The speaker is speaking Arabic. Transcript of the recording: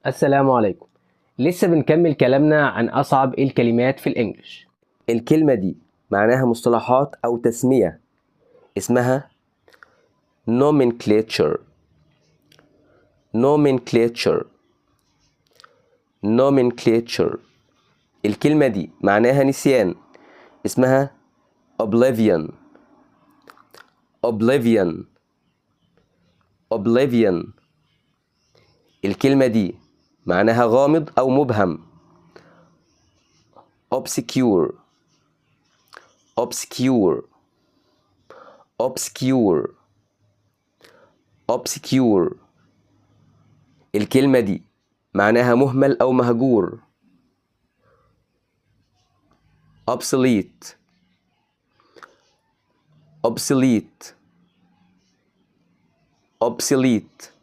السلام عليكم. لسه بنكمل كلامنا عن أصعب الكلمات في الإنجليش. الكلمة دي معناها مصطلحات أو تسمية اسمها nomenclature nomenclature nomenclature. الكلمة دي معناها نسيان اسمها oblivion oblivion oblivion. الكلمة دي معناها غامض أو مبهم obscure obscure obscure obscure. الكلمة دي معناها مهمل أو مهجور obsolete obsolete obsolete.